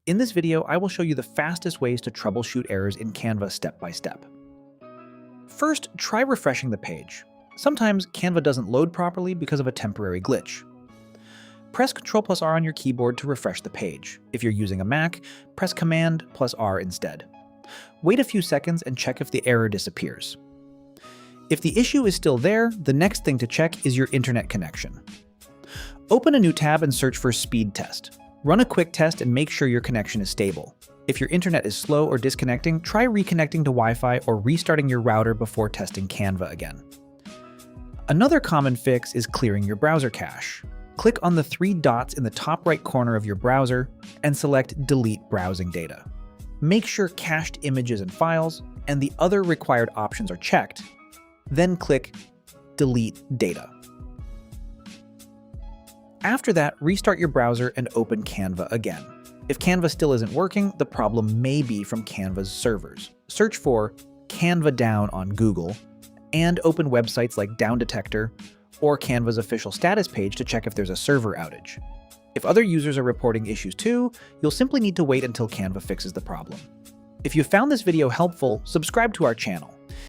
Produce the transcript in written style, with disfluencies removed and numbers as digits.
In this video, I will show you the fastest ways to troubleshoot errors in Canva step by step. First, try refreshing the page. Sometimes Canva doesn't load properly because of a temporary glitch. Press Ctrl+R on your keyboard to refresh the page. If you're using a Mac, press Command+R instead. Wait a few seconds and check if the error disappears. If the issue is still there, the next thing to check is your internet connection. Open a new tab and search for Speed Test. Run a quick test and make sure your connection is stable. If your internet is slow or disconnecting, try reconnecting to Wi-Fi or restarting your router before testing Canva again. Another common fix is clearing your browser cache. Click on the 3 dots in the top right corner of your browser and select Delete Browsing Data. Make sure cached images and files and the other required options are checked. Then click Delete Data. After that, restart your browser and open Canva again. If Canva still isn't working, the problem may be from Canva's servers. Search for Canva Down on Google and open websites like Down Detector or Canva's official status page to check if there's a server outage. If other users are reporting issues too, you'll simply need to wait until Canva fixes the problem. If you found this video helpful, subscribe to our channel.